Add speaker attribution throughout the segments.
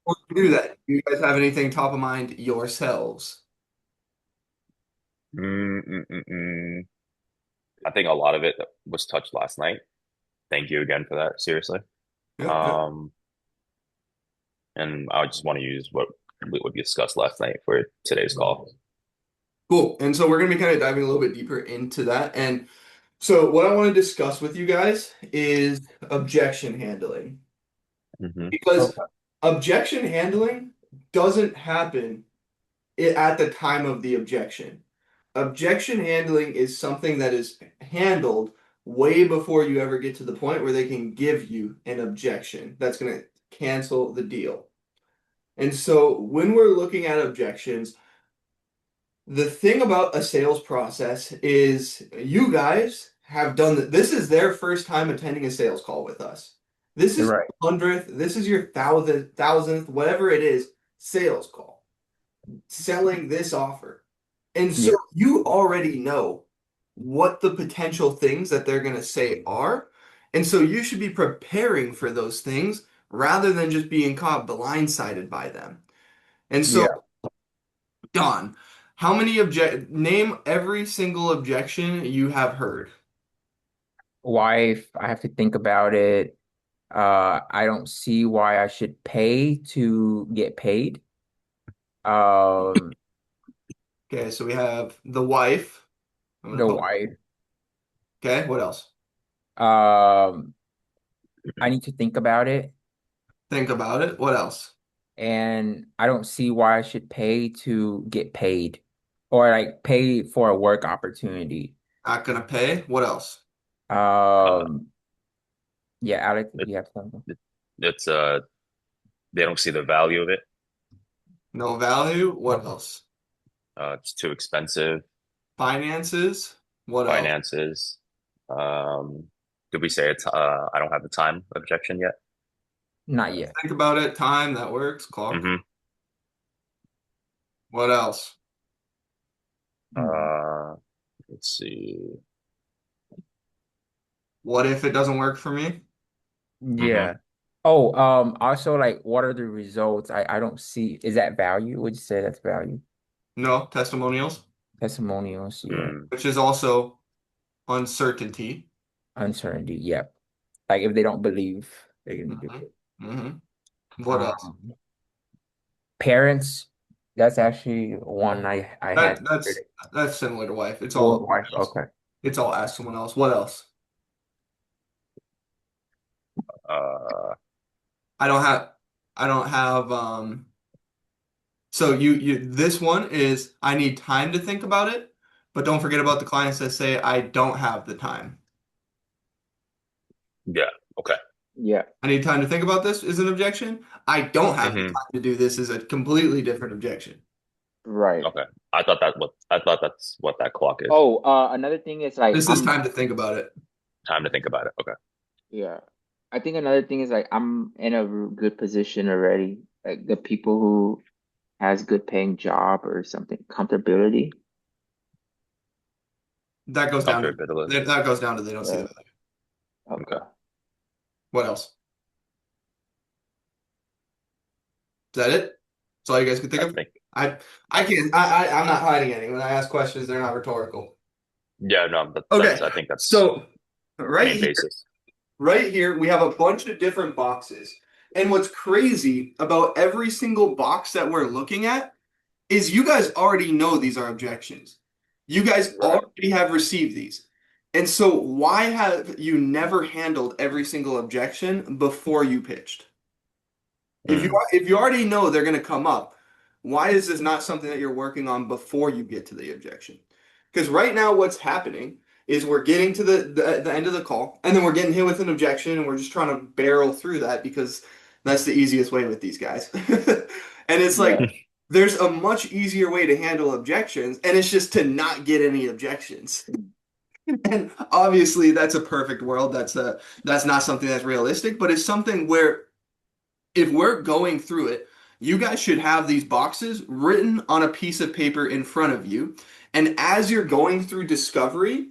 Speaker 1: Before we do that, do you guys have anything top of mind yourselves?
Speaker 2: Mm, mm, mm, mm. I think a lot of it was touched last night. Thank you again for that. Seriously.
Speaker 1: Yep, yep.
Speaker 2: Um, and I just want to use what we discussed last night for today's call.
Speaker 1: Cool. And so we're going to be kind of diving a little bit deeper into that. And so what I want to discuss with you guys is objection handling.
Speaker 2: Hmm.
Speaker 1: Because
Speaker 3: Okay.
Speaker 1: objection handling doesn't happen at the time of the objection. Objection handling is something that is handled way before you ever get to the point where they can give you an objection that's going to cancel the deal. And so when we're looking at objections, the thing about a sales process is you guys have done that. This is their first time attending a sales call with us. This
Speaker 3: You're
Speaker 1: is
Speaker 3: right.
Speaker 1: 100th, this is your thousandth, whatever it is, sales call, selling this offer. And so
Speaker 3: Yeah.
Speaker 1: you already know what the potential things that they're going to say are. And so you should be preparing for those things rather than just being caught blindsided by them. And so,
Speaker 3: Yeah.
Speaker 1: Don, how many name every single objection you have heard.
Speaker 3: Wife, I have to think about it. I don't see why I should pay to get paid. Um,
Speaker 1: Okay, so we have the wife. I'm gonna
Speaker 3: the
Speaker 1: put,
Speaker 3: wife.
Speaker 1: okay, what else?
Speaker 3: Um, I need to think about it,
Speaker 1: Think about it. What else?
Speaker 3: and I don't see why I should pay to get paid, or like pay for a work opportunity.
Speaker 1: Not gonna pay. What else?
Speaker 2: Uh,
Speaker 3: Um, yeah, Alex, if
Speaker 2: it,
Speaker 3: you have something.
Speaker 2: it's they don't see the value of it.
Speaker 1: No value. What else?
Speaker 2: It's too expensive.
Speaker 1: Finances. What else?
Speaker 2: Finances. Um, did we say it's I don't have the time objection yet?
Speaker 3: Not yet.
Speaker 1: Think about it. Time, that works. Clock.
Speaker 2: Hmm.
Speaker 1: What else?
Speaker 3: Hmm.
Speaker 2: Uh, let's see.
Speaker 1: What if it doesn't work for me?
Speaker 2: Hmm.
Speaker 3: Yeah. Oh, also like what are the results? I don't see. Is that value? Would you say that's value?
Speaker 1: No. Testimonials,
Speaker 3: Testimonials, yeah.
Speaker 2: Mm.
Speaker 1: which is also uncertainty.
Speaker 3: Uncertainty, yeah. Like if they don't believe, they're gonna do
Speaker 1: Hmm.
Speaker 3: it.
Speaker 1: Hmm. What else?
Speaker 3: Um, Parents, that's actually one I
Speaker 1: That
Speaker 3: had
Speaker 1: that's that's similar to wife. It's all
Speaker 3: wife. Okay.
Speaker 1: it's all ask someone else. What else?
Speaker 2: Uh,
Speaker 1: I don't have I don't have so you this one is I need time to think about it, but don't forget about the clients that say I don't have the time.
Speaker 2: yeah. Okay.
Speaker 3: Yeah.
Speaker 1: I need time to think about this is an objection. I don't have the
Speaker 2: Hmm.
Speaker 1: time to do this is a completely different objection.
Speaker 3: Right.
Speaker 2: Okay. I thought that's what that clock is.
Speaker 3: Oh, another thing is like
Speaker 1: This is time to think about it.
Speaker 2: Time to think about it. Okay.
Speaker 3: yeah. I think another thing is like I'm in a good position already. Like the people who has good paying job or something, comfortability.
Speaker 1: That goes down to
Speaker 2: Comfortability.
Speaker 1: that goes down to they don't see the
Speaker 3: Right.
Speaker 1: value.
Speaker 2: Okay.
Speaker 3: Okay.
Speaker 1: What else? Is that it? That's all you guys can think
Speaker 2: I
Speaker 1: of?
Speaker 2: think.
Speaker 1: I I can't I'm not hiding any. When I ask questions, they're not rhetorical.
Speaker 2: Yeah. No. That's.
Speaker 1: Okay.
Speaker 2: I think that's
Speaker 1: So right
Speaker 2: main
Speaker 1: here,
Speaker 2: basis.
Speaker 1: right here, we have a bunch of different boxes. And what's crazy about every single box that we're looking at is you guys already know these are objections. You guys
Speaker 3: Right.
Speaker 1: already have received these. And so why have you never handled every single objection before you pitched?
Speaker 2: Mm.
Speaker 1: If you already know they're going to come up, why is this not something that you're working on before you get to the objection? Because right now what's happening is we're getting to the end of the call and then we're getting hit with an objection and we're just trying to barrel through that because that's the easiest way with these guys. And it's like
Speaker 3: Yeah.
Speaker 1: there's a much easier way to handle objections and it's just to not get any objections. And obviously that's a perfect world. That's not something that's realistic, but it's something where if we're going through it, you guys should have these boxes written on a piece of paper in front of you. And as you're going through discovery,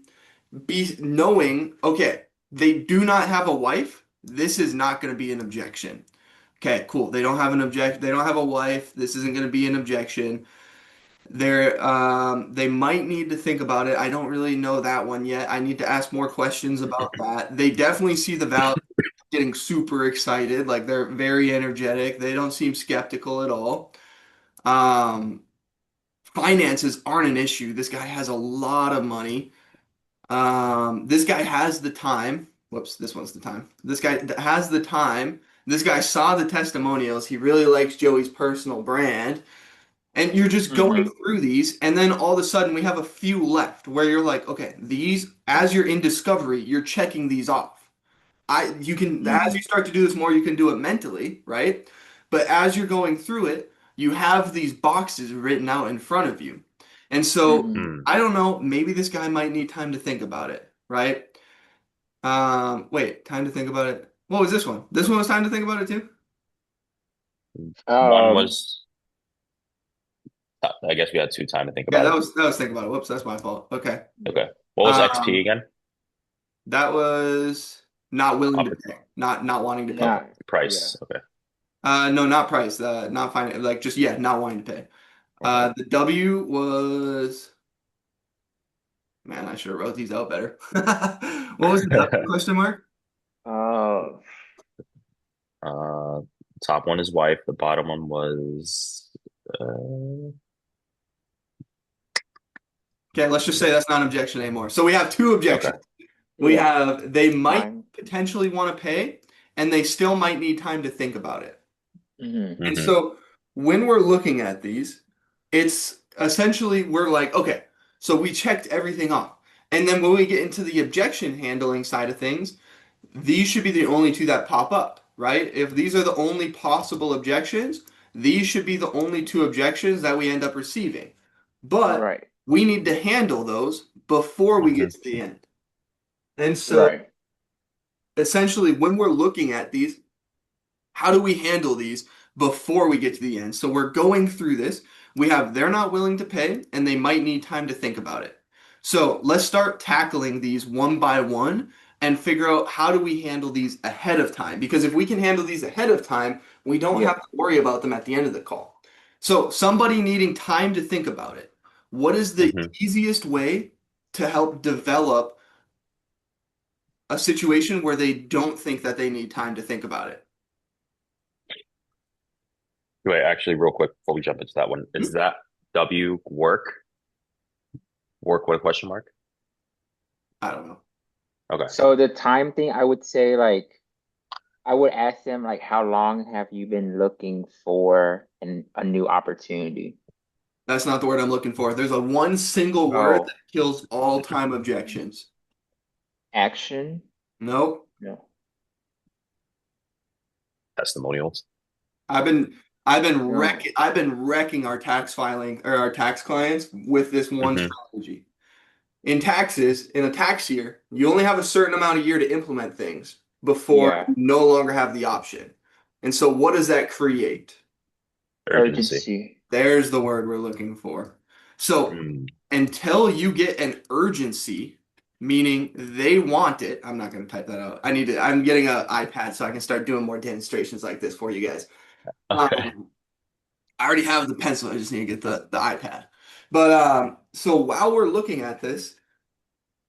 Speaker 1: be knowing, okay, they do not have a wife. This is not going to be an objection. Okay, cool. They don't have an object. They don't have a wife. This isn't going to be an objection. They might need to think about it. I don't really know that one yet. I need to ask more questions about that. They definitely see the value, getting super excited. Like they're very energetic. They don't seem skeptical at all. Um, Finances aren't an issue. This guy has a lot of money. This guy has the time. Whoops, this one's the time. This guy has the time. This guy saw the testimonials. He really likes Joey's personal brand. And you're just going
Speaker 4: Mm-hmm.
Speaker 1: through these, and then all of a sudden we have a few left where you're like, okay, these, as you're in discovery, you're checking these off. You can, as you
Speaker 4: Mm-hmm.
Speaker 1: start to do this more, you can do it mentally, right? But as you're going through it, you have these boxes written out in front of you. And so
Speaker 4: Mm-hmm.
Speaker 2: Hmm.
Speaker 1: I don't know, maybe this guy might need time to think about it, right? Wait, time to think about it. What was this one? This one was time to think about it too?
Speaker 2: One
Speaker 4: Um,
Speaker 2: was, I guess we had two time to think
Speaker 1: Yeah,
Speaker 2: about it.
Speaker 1: that was think about it. Whoops, that's my fault. Okay.
Speaker 2: Okay. What was XP
Speaker 1: Um,
Speaker 2: again?
Speaker 1: that was not willing to
Speaker 2: Oppor-
Speaker 1: pay, not wanting to pay.
Speaker 4: not, yeah.
Speaker 2: Price. Okay.
Speaker 1: No, not price. Not fine. Like just yeah, not wanting to pay.
Speaker 2: Okay.
Speaker 1: The W was man. I should have wrote these out better. What was the W question mark?
Speaker 4: Uh,
Speaker 2: Uh, top one is wife. The bottom one was, uh,
Speaker 1: Okay, let's just say that's not an objection anymore. So we have two
Speaker 2: okay.
Speaker 1: objections. We
Speaker 4: yeah.
Speaker 1: have they might
Speaker 4: Time.
Speaker 1: potentially want to pay, and they still might need time to think about it.
Speaker 4: Mm-hmm.
Speaker 1: And
Speaker 2: Hmm.
Speaker 1: so when we're looking at these, it's essentially we're like, okay, so we checked everything off. And then when we get into the objection handling side of things, these should be the only two that pop up, right? If these are the only possible objections, these should be the only two objections that we end up receiving. But
Speaker 4: Right.
Speaker 1: we need to handle those before we get
Speaker 2: Hmm.
Speaker 1: to the end. And so
Speaker 4: Right.
Speaker 1: essentially, when we're looking at these, how do we handle these before we get to the end? So we're going through this. We have they're not willing to pay and they might need time to think about it. So let's start tackling these one by one and figure out how do we handle these ahead of time. Because if we can handle these ahead of time, we don't have
Speaker 4: Yep.
Speaker 1: to worry about them at the end of the call. So somebody needing time to think about it. What is the
Speaker 2: Hmm.
Speaker 1: easiest way to help develop a situation where they don't think that they need time to think about it?
Speaker 2: Wait, actually, real quick before we jump into that one,
Speaker 1: Hmm?
Speaker 2: is that W work? Work with a question mark?
Speaker 1: I don't know.
Speaker 2: Okay.
Speaker 4: So the time thing, I would say like I would ask them like how long have you been looking for a new opportunity?
Speaker 1: That's not the word I'm looking for. There's a one single word that
Speaker 4: Oh,
Speaker 1: kills all time objections.
Speaker 4: action?
Speaker 1: Nope.
Speaker 4: No.
Speaker 2: Testimonials.
Speaker 1: I've been
Speaker 4: No.
Speaker 1: I've been wrecking our tax filing or our tax clients with this one
Speaker 2: Hmm.
Speaker 1: strategy. In taxes, in a tax year, you only have a certain amount of year to implement things before
Speaker 4: Yeah.
Speaker 1: you no longer have the option. And so what does that create?
Speaker 2: Urgency.
Speaker 4: Urgency.
Speaker 1: There's the word we're looking for. So
Speaker 2: Mm.
Speaker 1: until you get an urgency, meaning they want it, I'm not going to type that out. I'm getting an iPad so I can start doing more demonstrations like this for you guys.
Speaker 2: Okay.
Speaker 1: Um, I already have the pencil, I just need to get the iPad. But so while we're looking at this,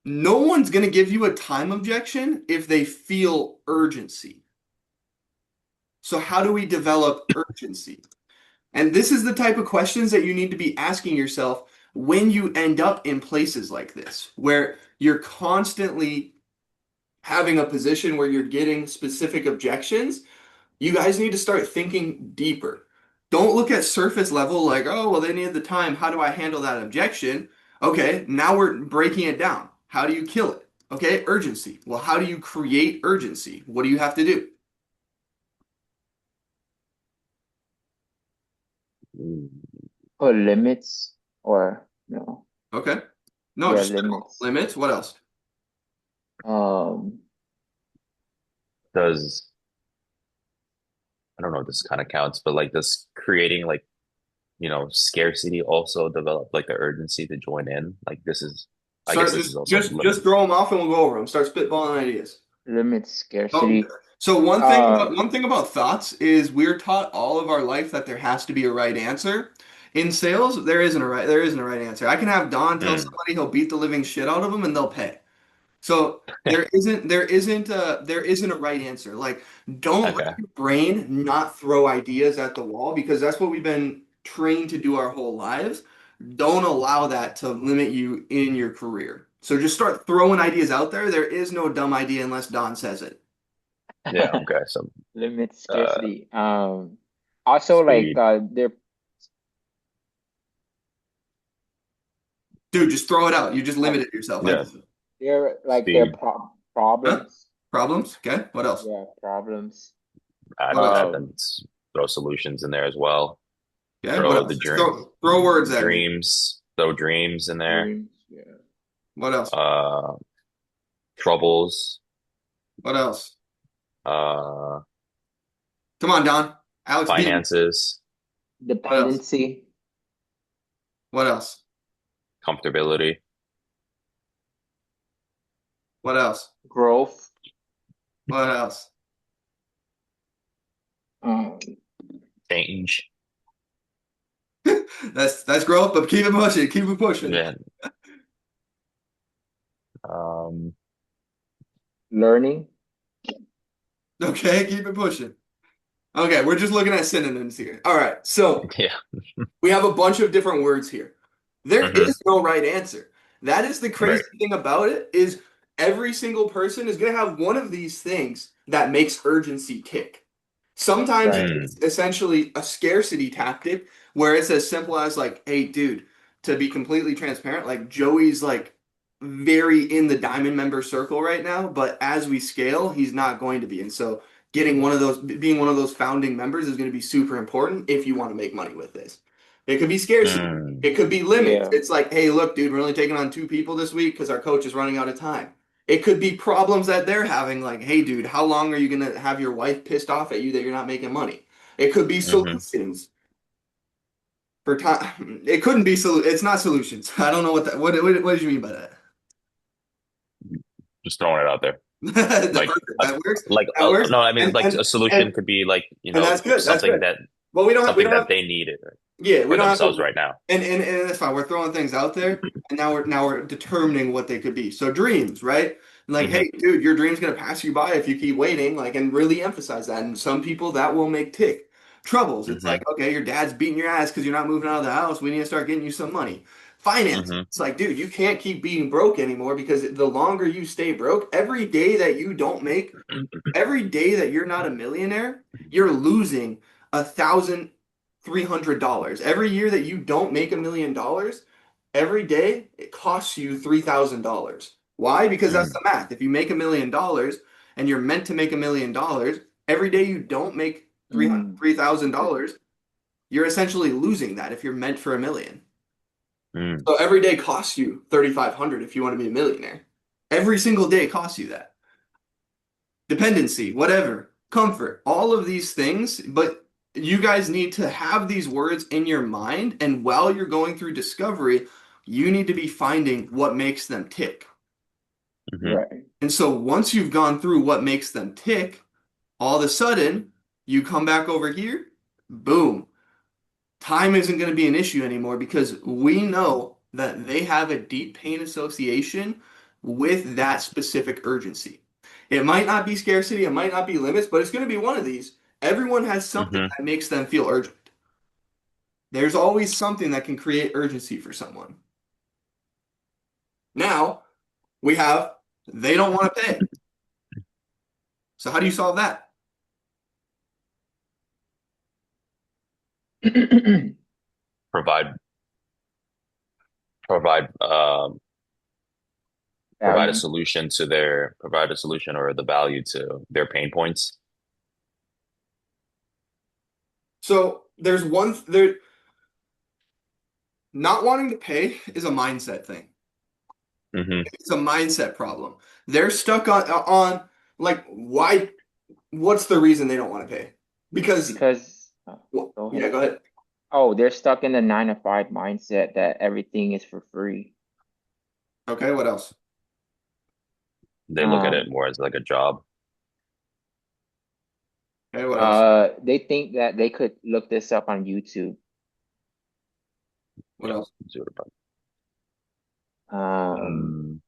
Speaker 1: no one's going to give you a time objection if they feel urgency. So how do we develop urgency? And this is the type of questions that you need to be asking yourself when you end up in places like this, where you're constantly having a position where you're getting specific objections. You guys need to start thinking deeper. Don't look at surface level like, oh, well, they needed the time. How do I handle that objection? Okay, now we're breaking it down. How do you kill it? Okay, urgency. Well, how do you create urgency? What do you have to do?
Speaker 2: Mm.
Speaker 4: Put limits or no.
Speaker 1: Okay. No,
Speaker 4: Yeah,
Speaker 1: just
Speaker 4: limits.
Speaker 1: limits. What else?
Speaker 4: Um,
Speaker 2: Does, I don't know if this kind of counts, but like does creating like, scarcity also develop like the urgency to join in? Like this is, I guess
Speaker 1: Start
Speaker 2: this is also
Speaker 1: just
Speaker 2: limits.
Speaker 1: throw them off and we'll go over them. Start spitballing ideas.
Speaker 4: limits
Speaker 1: Don't
Speaker 4: scarcity.
Speaker 1: So
Speaker 4: Uh,
Speaker 1: one thing about thoughts is we're taught all of our life that there has to be a right answer. In sales, there isn't a right answer. I can have Don tell
Speaker 2: Mm,
Speaker 1: somebody he'll beat the living shit out of them and they'll pay. So there isn't a right answer. Like, don't let
Speaker 2: okay.
Speaker 1: your brain not throw ideas at the wall because that's what we've been trained to do our whole lives. Don't allow that to limit you in your career. So just start throwing ideas out there. There is no dumb idea unless Don says it.
Speaker 2: Yeah, okay. So
Speaker 4: limit
Speaker 2: uh
Speaker 4: scarcity. Also like
Speaker 2: speed.
Speaker 4: they're
Speaker 1: Dude, just throw it out. You just
Speaker 4: uh,
Speaker 1: limited yourself. I
Speaker 2: Yeah,
Speaker 1: just,
Speaker 4: they're like their
Speaker 2: speed.
Speaker 1: huh?
Speaker 4: problems.
Speaker 1: Problems? Okay. What else?
Speaker 4: Yeah, problems.
Speaker 2: Add
Speaker 1: What else?
Speaker 2: that,
Speaker 4: Um,
Speaker 2: then throw solutions in there as well.
Speaker 1: Okay. What
Speaker 2: Throw
Speaker 1: else?
Speaker 2: the
Speaker 1: Just
Speaker 2: dream
Speaker 1: throw words at me.
Speaker 2: dreams, throw dreams in there.
Speaker 4: dreams. Yeah.
Speaker 1: What else?
Speaker 2: Uh troubles.
Speaker 1: What else?
Speaker 2: Uh
Speaker 1: Come on, Don. Alex beat me.
Speaker 2: finances,
Speaker 1: What else?
Speaker 4: Dependency,
Speaker 1: What else?
Speaker 2: comfortability,
Speaker 1: What else?
Speaker 4: growth.
Speaker 1: What else?
Speaker 4: Um,
Speaker 2: change.
Speaker 1: That's growth, but keep it pushing. Keep it pushing.
Speaker 2: Then um
Speaker 4: learning.
Speaker 1: Okay, keep it pushing. Okay, we're just looking at synonyms here. All right, so
Speaker 2: yeah.
Speaker 1: we have a bunch of different words here. There
Speaker 2: Hmm.
Speaker 1: is no right answer. That is the crazy
Speaker 2: Right.
Speaker 1: thing about it is every single person is going to have one of these things that makes urgency tick. Sometimes
Speaker 4: Right.
Speaker 2: Mm,
Speaker 1: it's essentially a scarcity tactic where it's as simple as like, hey, dude, to be completely transparent, like Joey's like very in the diamond member circle right now, but as we scale, he's not going to be. And so getting one of those, being one of those founding members is going to be super important if you want to make money with this. It could be scarcity.
Speaker 2: mm,
Speaker 1: It could be limits.
Speaker 4: Yeah.
Speaker 1: It's like, hey, look, dude, we're only taking on two people this week because our coach is running out of time. It could be problems that they're having, like, hey, dude, how long are you gonna have your wife pissed off at you that you're not making money? It could be
Speaker 2: hmm.
Speaker 1: solutions for time. It couldn't be It's not solutions. I don't know what that. What did you mean by that?
Speaker 2: Just throwing it out there.
Speaker 1: That
Speaker 2: Like
Speaker 1: perfect. That works.
Speaker 2: like
Speaker 1: That works.
Speaker 2: no, I mean
Speaker 1: And
Speaker 2: like
Speaker 1: and
Speaker 2: a solution
Speaker 1: and
Speaker 2: could be like,
Speaker 1: and that's good. That's
Speaker 2: something
Speaker 1: good.
Speaker 2: that
Speaker 1: Well, we don't
Speaker 2: something
Speaker 1: have
Speaker 2: that they needed
Speaker 1: Yeah, we
Speaker 2: for
Speaker 1: don't have
Speaker 2: themselves
Speaker 1: to,
Speaker 2: right now.
Speaker 1: and that's fine. We're throwing things out there, and now we're determining what they could be. So dreams, right? Like,
Speaker 2: Hmm.
Speaker 1: hey, dude, your dream's gonna pass you by if you keep waiting, like, and really emphasize that. And some people that will make tick. Troubles, it's
Speaker 2: Hmm.
Speaker 1: like, okay, your dad's beating your ass because you're not moving out of the house. We need to start getting you some money. Finance,
Speaker 2: Hmm.
Speaker 1: it's like, dude, you can't keep being broke anymore because the longer you stay broke, every day that you're not a millionaire, you're losing $1,300. Every year that you don't make $1 million, every day it costs you $3,000. Why? Because that's
Speaker 2: Mm,
Speaker 1: the math. If you make $1 million and you're meant to make $1 million, every day you don't make
Speaker 4: Mm.
Speaker 1: $3,000, you're essentially losing that if you're meant for a million.
Speaker 2: mm,
Speaker 1: So every day costs you 3,500 if you want to be a millionaire. Every single day costs you that. Dependency, whatever, comfort, all of these things, but you guys need to have these words in your mind, and while you're going through discovery, you need to be finding what makes them tick.
Speaker 2: hmm.
Speaker 4: Right.
Speaker 1: And so once you've gone through what makes them tick, all of a sudden you come back over here, boom, time isn't going to be an issue anymore because we know that they have a deep pain association with that specific urgency. It might not be scarcity, it might not be limits, but it's going to be one of these. Everyone has something
Speaker 2: Hmm.
Speaker 1: that makes them feel urgent. There's always something that can create urgency for someone. Now we have they don't want to pay. So how do you solve that?
Speaker 2: Provide provide provide a
Speaker 4: Value.
Speaker 2: solution to their provide a solution or the value to their pain points.
Speaker 1: So there's one there not wanting to pay is a mindset thing.
Speaker 2: Hmm.
Speaker 1: It's a mindset problem. They're stuck on like why what's the reason they don't want to pay? Because
Speaker 4: Because
Speaker 1: well,
Speaker 4: go
Speaker 1: yeah,
Speaker 4: ahead.
Speaker 1: go ahead.
Speaker 4: Oh, they're stuck in the 9 to 5 mindset that everything is for free.
Speaker 1: Okay, what else?
Speaker 2: They look at it
Speaker 4: Um,
Speaker 2: more as like a job.
Speaker 1: Okay, what else?
Speaker 4: They think that they could look this up on YouTube.
Speaker 1: What
Speaker 2: Yeah.
Speaker 1: else?
Speaker 2: Zero to five.
Speaker 4: Um,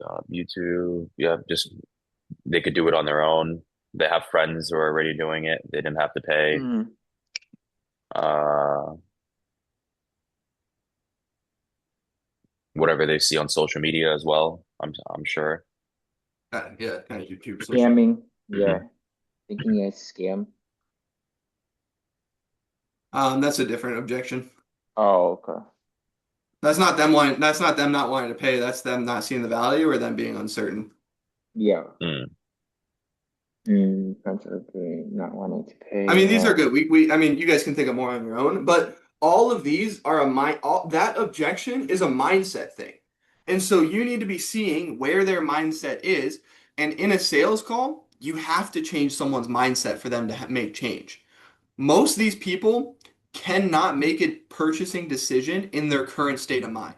Speaker 2: Um, YouTube. Yeah, just they could do it on their own. They have friends who are already doing it. They didn't have to pay.
Speaker 4: mm,
Speaker 2: Uh, Whatever they see on social media as well. I'm sure.
Speaker 1: Yeah, kind of YouTube social.
Speaker 4: Scamming.
Speaker 2: Hmm.
Speaker 4: Yeah, thinking it's scam.
Speaker 1: That's a different objection.
Speaker 4: Oh, okay.
Speaker 1: That's not them wanting. That's not them not wanting to pay. That's them not seeing the value or them being uncertain.
Speaker 4: Yeah.
Speaker 2: Mm.
Speaker 4: Friends agree, not wanting to
Speaker 1: I
Speaker 4: pay.
Speaker 1: mean, these are
Speaker 4: Yeah.
Speaker 1: good. I mean, you guys can think of more on your own, but all of these are a mind. All that objection is a mindset thing, and so you need to be seeing where their mindset is. And in a sales call, you have to change someone's mindset for them to make change. Most of these people cannot make a purchasing decision in their current state of mind.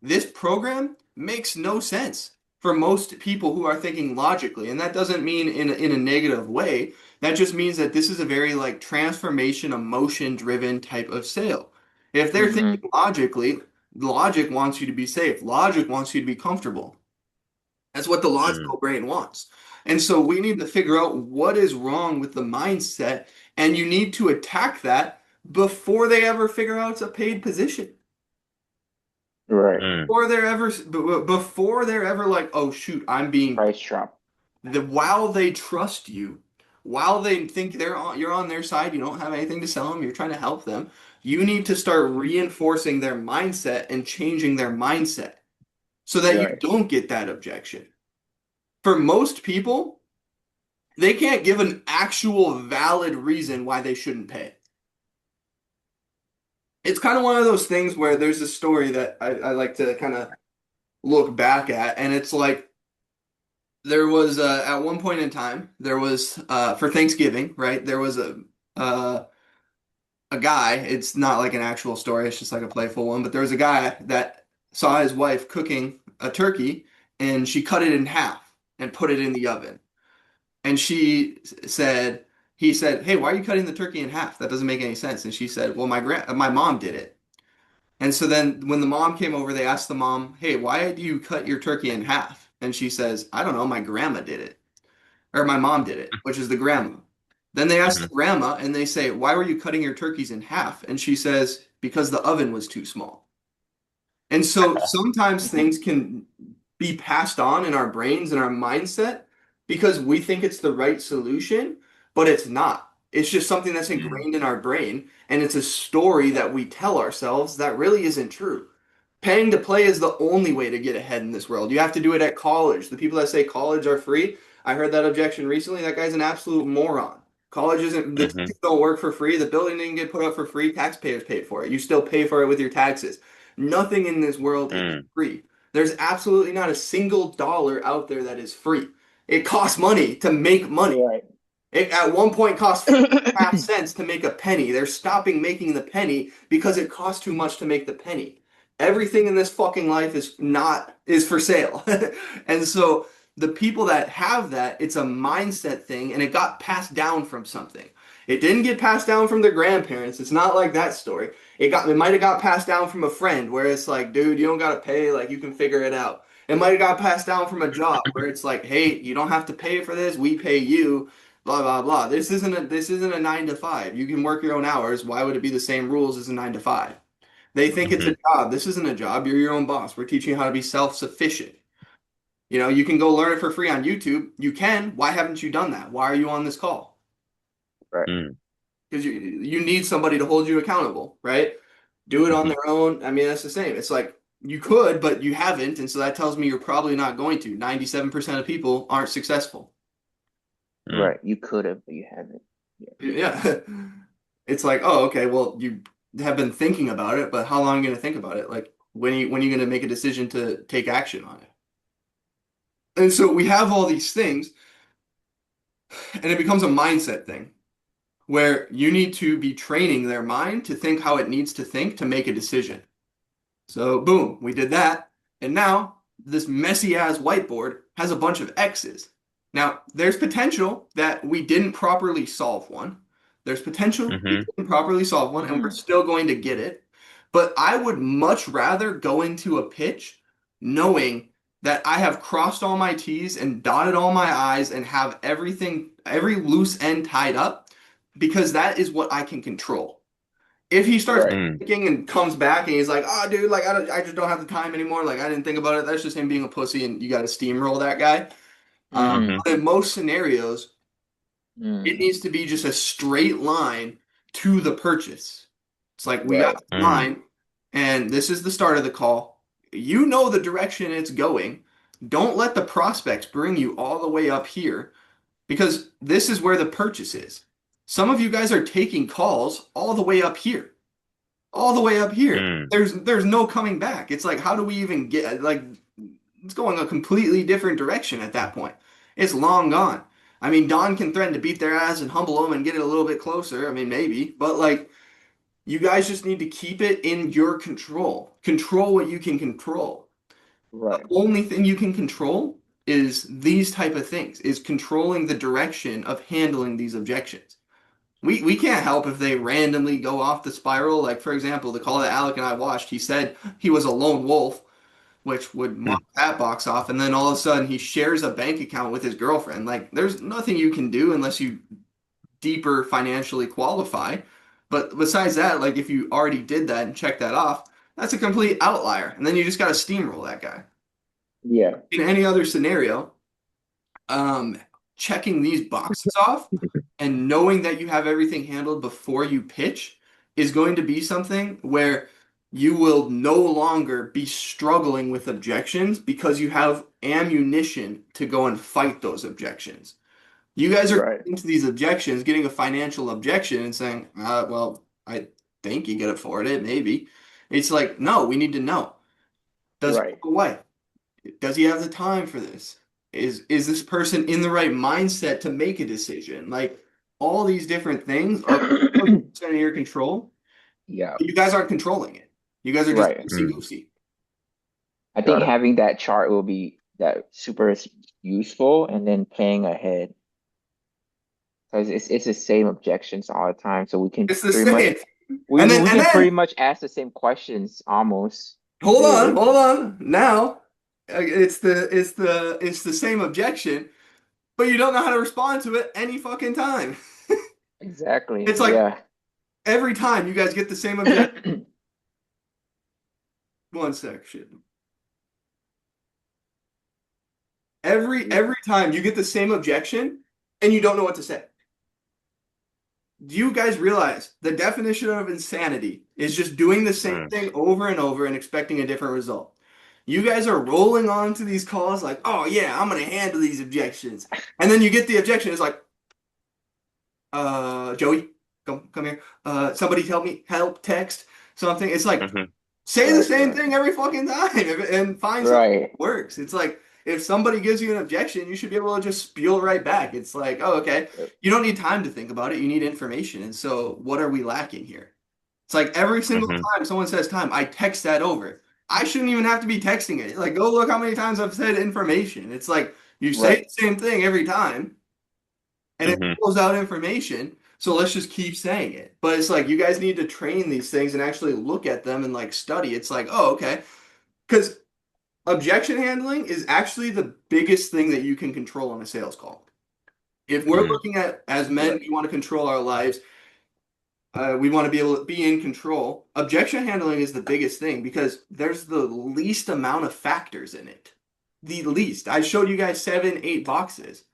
Speaker 1: This program makes no sense for most people who are thinking logically, and that doesn't mean in a negative way. That just means that this is a very like transformation, emotion driven type of sale. If they're
Speaker 4: Mm-hmm.
Speaker 1: thinking logically, logic wants you to be safe. Logic wants you to be comfortable. That's what the
Speaker 2: Mm.
Speaker 1: logical brain wants. And so we need to figure out what is wrong with the mindset, and you need to attack that before they ever figure out it's a paid position.
Speaker 4: Right.
Speaker 2: Mm.
Speaker 1: Before they're ever like, oh shoot, I'm being
Speaker 4: Price drop.
Speaker 1: while they trust you, while they think you're on their side, you don't have anything to sell them, you're trying to help them. You need to start reinforcing their mindset and changing their mindset so that you
Speaker 4: Right.
Speaker 1: don't get that objection. For most people, they can't give an actual valid reason why they shouldn't pay. It's kind of one of those things where there's a story that I like to kind of look back at, and it's like there was at one point in time there was for Thanksgiving, right? There was uh, a guy. It's not like an actual story; it's just like a playful one. But there was a guy that saw his wife cooking a turkey, and she cut it in half and put it in the oven. And said, he said, "Hey, why are you cutting the turkey in half? That doesn't make any sense." And she said, "Well, my mom did it." And so then when the mom came over, they asked the mom, "Hey, why do you cut your turkey in half?" And she says, "I don't know, my grandma did it." Or my mom did it, which is the grandma. Then they ask the
Speaker 2: Hmm.
Speaker 1: grandma and they say, "Why were you cutting your turkeys in half?" And she says, "Because the oven was too small." And so sometimes things can be passed on in our brains and our mindset because we think it's the right solution, but it's not. It's just something that's
Speaker 2: Mm.
Speaker 1: ingrained in our brain, and it's a story that we tell ourselves that really isn't true. Paying to play is the only way to get ahead in this world. You have to do it at college. The people that say college are free, I heard that objection recently. That guy's an absolute moron. College isn't, the
Speaker 2: Hmm.
Speaker 1: tickets don't work for free. The building didn't get put up for free. Taxpayers paid for it. You still pay for it with your taxes. Nothing in this world is
Speaker 2: Mm.
Speaker 1: free. There's absolutely not a single dollar out there that is free. It costs money to make money.
Speaker 4: Right.
Speaker 1: It at one point cost 4.5 cents to make a penny. They're stopping making the penny because it costs too much to make the penny. Everything in this fucking life is for sale. And so the people that have that, it's a mindset thing and it got passed down from something. It didn't get passed down from their grandparents. It's not like that story. It might have got passed down from a friend where it's like, dude, you don't gotta pay, like you can figure it out. It might have got passed down from a job where it's like, hey, you don't have to pay for this, we pay you, blah blah blah. This isn't a 9 to 5. You can work your own hours. Why would it be the same rules as a 9 to 5? They think it's a
Speaker 2: Hmm.
Speaker 1: job. This isn't a job. You're your own boss. We're teaching you how to be self-sufficient. You can go learn it for free on YouTube. You can. Why haven't you done that? Why are you on this call?
Speaker 4: Right.
Speaker 2: Mm.
Speaker 1: Because you need somebody to hold you accountable, right? Do it on
Speaker 2: Hmm.
Speaker 1: their own. I mean, that's the same. It's like you could, but you haven't, and so that tells me you're probably not going to. 97% of people aren't successful.
Speaker 2: Mm.
Speaker 4: Right. You could have, but you haven't. Yeah.
Speaker 1: Yeah. It's like, oh, okay, well, you have been thinking about it, but how long are you going to think about it? Like, when are you going to make a decision to take action on it? And so we have all these things, and it becomes a mindset thing where you need to be training their mind to think how it needs to think to make a decision. So, boom, we did that. And now this messy ass whiteboard has a bunch of X's. Now, there's potential that we didn't properly solve one. There's potential we
Speaker 2: Hmm.
Speaker 1: didn't properly solve one, and we're
Speaker 4: Mhm.
Speaker 1: still going to get it. But I would much rather go into a pitch knowing that I have crossed all my T's and dotted all my I's and have everything, every loose end tied up, because that is what I can control. If he starts
Speaker 4: Right.
Speaker 2: Mm.
Speaker 1: thinking and comes back and he's like, "Oh, dude, like I just don't have the time anymore. Like I didn't think about it." That's just him being a pussy, and you got to steamroll that guy.
Speaker 4: Mhm.
Speaker 2: Hmm.
Speaker 1: But in most scenarios, it
Speaker 4: Mm.
Speaker 1: needs to be just a straight line to the purchase. It's like we got
Speaker 4: Right.
Speaker 1: this
Speaker 2: Mm.
Speaker 1: line, and this is the start of the call. You know the direction it's going. Don't let the prospects bring you all the way up here because this is where the purchase is. Some of you guys are taking calls all the way up here, all the way up here.
Speaker 2: Mm.
Speaker 1: There's no coming back. It's like how do we even get like it's going a completely different direction at that point. It's long gone. I mean, Don can threaten to beat their ass and humble them and get it a little bit closer. I mean, maybe, but like you guys just need to keep it in your control. Control what you can control. The
Speaker 4: Right.
Speaker 1: only thing you can control is these type of things, is controlling the direction of handling these objections. We can't help if they randomly go off the spiral. Like, for example, the call that Alec and I watched, he said he was a lone wolf, which would
Speaker 2: Mm.
Speaker 1: mark that box off. And then all of a sudden he shares a bank account with his girlfriend. Like, there's nothing you can do unless you deeper financially qualify. But besides that, like, if you already did that and checked that off, that's a complete outlier. And then you just got to steamroll that guy.
Speaker 4: Yeah.
Speaker 1: In any other scenario, um, checking these boxes off and knowing that you have everything handled before you pitch is going to be something where you will no longer be struggling with objections because you have ammunition to go and fight those objections. You guys are
Speaker 4: Right.
Speaker 1: into these objections, getting a financial objection and saying, well, I think you could afford it, maybe. It's like, no, we need to know. Does he have
Speaker 4: Right.
Speaker 1: a wife? Does he have the time for this? Is this person in the right mindset to make a decision? Like all these different things are 100% in your control.
Speaker 4: Yeah.
Speaker 1: But you guys aren't controlling it. You guys are just
Speaker 4: Right.
Speaker 1: loosey
Speaker 2: Mm.
Speaker 1: goosey.
Speaker 4: I
Speaker 2: Got
Speaker 4: think
Speaker 2: it.
Speaker 4: having that chart will be that super useful, and then playing ahead because it's the same objections all the time, so we can
Speaker 1: It's the
Speaker 4: pretty much
Speaker 1: same. And then
Speaker 4: we
Speaker 1: and
Speaker 4: can pretty
Speaker 1: then
Speaker 4: much ask the same questions almost
Speaker 1: hold on,
Speaker 4: daily.
Speaker 1: hold on. Now it's the same objection, but you don't know how to respond to it any fucking time.
Speaker 4: Exactly.
Speaker 1: It's like
Speaker 4: Yeah.
Speaker 1: every time you guys get the same objection. One sec, shit. Every time you get the same objection and you don't know what to say. Do you guys realize the definition of insanity is just doing the same
Speaker 2: Mm.
Speaker 1: thing over and over and expecting a different result? You guys are rolling on to these calls like, oh yeah, I'm gonna handle these objections. And then you get the objection, it's like, Joey, come here. Somebody tell me, help, text, something. It's like
Speaker 2: Hmm.
Speaker 1: say the
Speaker 4: Right.
Speaker 1: same
Speaker 4: Right.
Speaker 1: thing every fucking time and find something
Speaker 4: Right.
Speaker 1: that works. It's like if somebody gives you an objection, you should be able to just spiel right back. It's like, oh, okay,
Speaker 4: Yep.
Speaker 1: you don't need time to think about it. You need information. And so, what are we lacking here? It's like every single
Speaker 2: Hmm.
Speaker 1: time someone says time, I text that over. I shouldn't even have to be texting it. Like, go look how many times I've said information. It's like you say
Speaker 4: Right.
Speaker 1: the same thing every time, and it
Speaker 2: Hmm.
Speaker 1: pulls out information. So let's just keep saying it. But it's like you guys need to train these things and actually look at them and like study. It's like, oh, okay. Because objection handling is actually the biggest thing that you can control on a sales call. If we're
Speaker 2: Mm.
Speaker 1: looking at as men,
Speaker 4: Right.
Speaker 1: we want to control our lives. We want to be able to be in control. Objection handling is the biggest thing because there's the least amount of factors in it. The least. I showed you guys seven, eight boxes.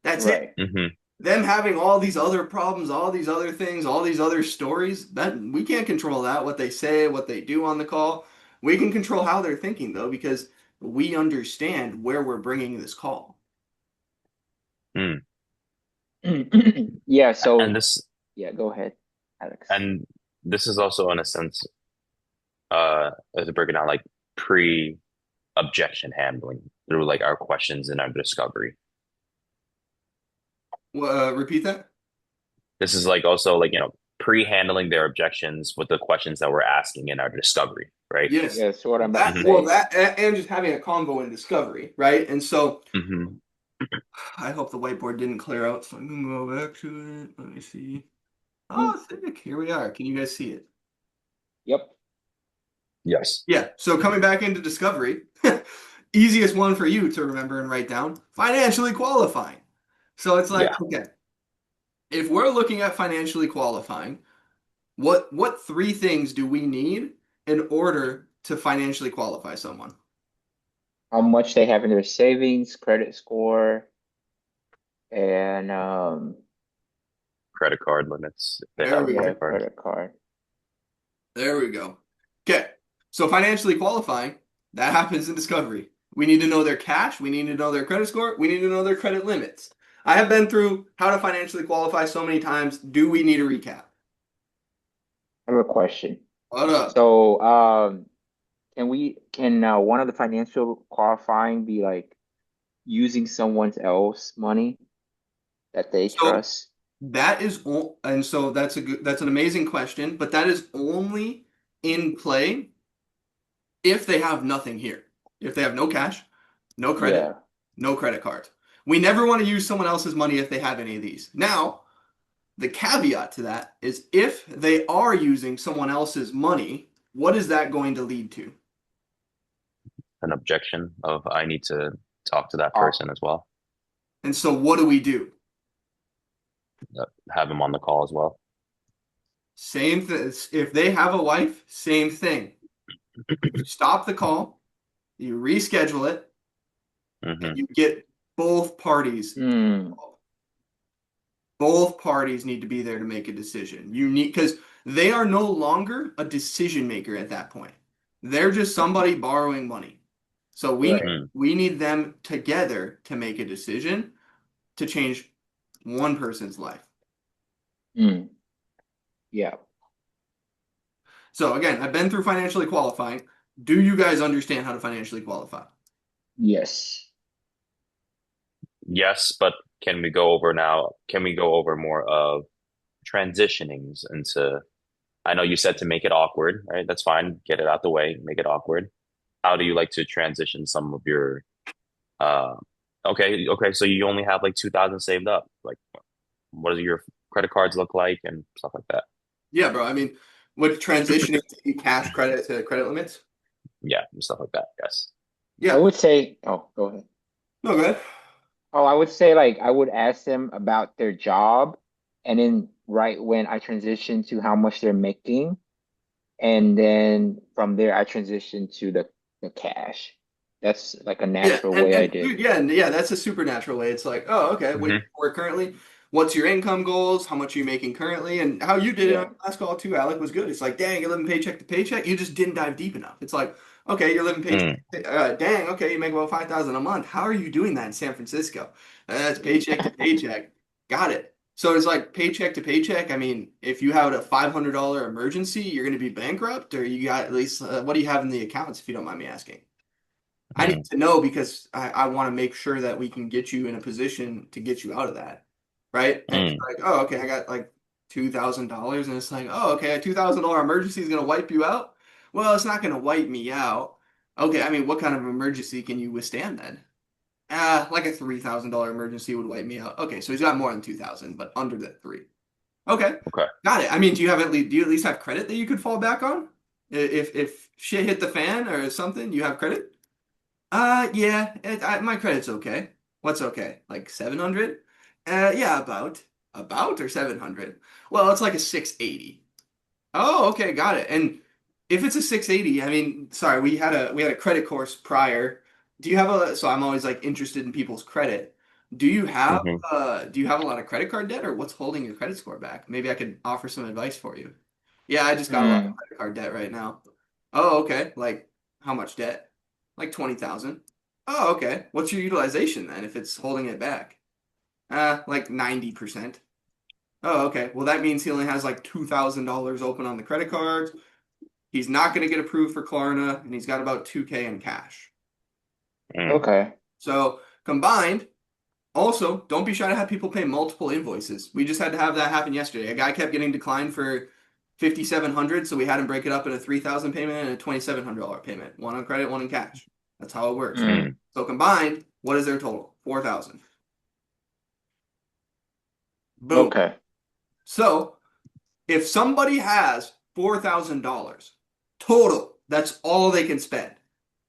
Speaker 1: That's it.
Speaker 4: Right.
Speaker 2: Hmm.
Speaker 1: Them having all these other problems, all these other things, all these other stories, that we can't control that, what they say, what they do on the call. We can control how they're thinking though, because we understand where we're bringing this call.
Speaker 2: Mm.
Speaker 4: Yeah.
Speaker 2: And
Speaker 4: So
Speaker 2: this
Speaker 4: yeah. Go ahead, Alex.
Speaker 2: and this is also in a sense, as a breaking down like pre-objection handling through like our questions and our discovery.
Speaker 1: Repeat that?
Speaker 2: This is like also like, pre-handling their objections with the questions that we're asking in our discovery, right?
Speaker 1: Yes.
Speaker 4: Yeah. That's what I'm about to
Speaker 1: That
Speaker 2: Hmm.
Speaker 1: well
Speaker 4: say.
Speaker 1: that and just having a convo in discovery, right? And so
Speaker 2: Hmm.
Speaker 1: I hope the whiteboard didn't clear out so I can go back to it. Let me see.
Speaker 4: Mm,
Speaker 1: Oh, sick. Here we are. Can you guys see it?
Speaker 4: yep.
Speaker 2: Yes.
Speaker 1: Yeah. So coming back into discovery, easiest one for you to remember and write down, financially qualifying. So it's
Speaker 2: Yeah.
Speaker 1: like, okay, if we're looking at financially qualifying, what three things do we need in order to financially qualify someone?
Speaker 4: How much they have in their savings, credit score, and
Speaker 2: Credit card limits if they
Speaker 1: There
Speaker 2: have
Speaker 1: we
Speaker 4: yeah,
Speaker 2: credit
Speaker 1: go.
Speaker 2: cards.
Speaker 4: credit card.
Speaker 1: There we go. Okay. So financially qualifying, that happens in discovery. We need to know their cash, we need to know their credit score, we need to know their credit limits. I have been through how to financially qualify so many times. Do we need a recap?
Speaker 4: I have a question.
Speaker 1: What up?
Speaker 4: So, can one of the financial qualifying be like using someone else money that they
Speaker 1: So
Speaker 4: trust?
Speaker 1: and so that's an amazing question, but that is only in play if they have nothing here. If they have no cash, no credit,
Speaker 4: Yeah.
Speaker 1: no credit card. We never want to use someone else's money if they have any of these. Now, the caveat to that is if they are using someone else's money, what is that going to lead to?
Speaker 2: An objection of I need to talk to that
Speaker 4: Oh,
Speaker 2: person as well.
Speaker 1: And so what do we do?
Speaker 2: Have them on the call as well.
Speaker 1: Same thing. If they have a wife, same thing. You stop the call, you reschedule it, and
Speaker 2: Hmm.
Speaker 1: you get both parties
Speaker 4: hmm.
Speaker 1: involved. Both parties need to be there to make a decision. You need because they are no longer a decision maker at that point. They're just somebody borrowing money. So
Speaker 4: Right.
Speaker 1: we need them together to make a decision to change one person's life.
Speaker 4: Mm. Yeah.
Speaker 1: So again, I've been through financially qualifying. Do you guys understand how to financially qualify?
Speaker 4: Yes.
Speaker 2: Yes, but can we go over now? Can we go over more of transitionings into? I know you said to make it awkward, right? That's fine. Get it out the way, make it awkward. How do you like to transition some of your uh okay, so you only have like 2,000 saved up. Like what does your credit cards look like and stuff like that?
Speaker 1: Yeah, bro. I mean, with transitioning to cash credit to credit limits.
Speaker 2: Yeah, stuff like that. Yes.
Speaker 4: I
Speaker 1: Yeah.
Speaker 4: would say, oh, go ahead.
Speaker 1: No, go ahead.
Speaker 4: Oh, I would say like I would ask them about their job, and then right when I transition to how much they're making, and then from there I transition to the cash. That's like a
Speaker 1: Yeah,
Speaker 4: natural way I
Speaker 1: and
Speaker 4: did.
Speaker 1: dude, yeah, and yeah, that's a supernatural way. It's like, oh, okay, what do
Speaker 2: Hmm.
Speaker 1: you work currently? What's your income goals? How much are you making currently? And how you did it on
Speaker 4: Yeah.
Speaker 1: your last call too, Alec, was good. It's like, dang, you're living paycheck to paycheck. You just didn't dive deep enough. It's like, okay, you're living paycheck.
Speaker 2: Mm,
Speaker 1: Dang, okay, you make about 5,000 a month. How are you doing that in San Francisco? That's paycheck to paycheck. Got it. So it's like paycheck to paycheck. I mean, if you had a $500 emergency, you're going to be bankrupt, or you got at least what do you have in the accounts, if you don't mind me asking? I need
Speaker 2: mm,
Speaker 1: to know because I want to make sure that we can get you in a position to get you out of that. Right? And it's
Speaker 2: mm,
Speaker 1: like, oh, okay, I got like $2,000. And it's like, oh, okay, a $2,000 emergency is going to wipe you out. Well, it's not going to wipe me out. Okay, I mean, what kind of emergency can you withstand then? Like a $3,000 emergency would wipe me out. Okay, so he's got more than 2,000, but under the three. Okay,
Speaker 2: okay.
Speaker 1: got it. I mean, do you at least have credit that you could fall back on? If shit hit the fan or something, you have credit? Yeah, my credit's okay. What's okay? Like 700? Yeah, about or 700. Well, it's like a 680. Oh, okay, got it. And if it's a 680, I mean, sorry, we had a credit course prior. Do you have a so I'm always like interested in people's credit.
Speaker 2: Hmm.
Speaker 1: Do you have a lot of credit card debt or what's holding your credit score back? Maybe I could offer some advice for you. Yeah, I just got a lot of
Speaker 4: Mm.
Speaker 1: credit card debt right now. Oh, okay. Like how much debt? Like 20,000. Oh, okay. What's your utilization then if it's holding it back? Like 90%. Oh, okay. Well, that means he only has like $2,000 open on the credit cards. He's not going to get approved for Klarna, and he's got about 2K in cash.
Speaker 2: Mm,
Speaker 4: Okay.
Speaker 1: So combined, also, don't be shy to have people pay multiple invoices. We just had to have that happen yesterday. A guy kept getting declined for 5,700, so we had him break it up in a 3,000 payment and a $2,700 payment. One on credit, one in cash. That's how it works.
Speaker 4: Mm.
Speaker 2: mm.
Speaker 1: So combined, what is their total? 4,000. Boom.
Speaker 4: Okay.
Speaker 1: So if somebody has $4,000 total, that's all they can spend,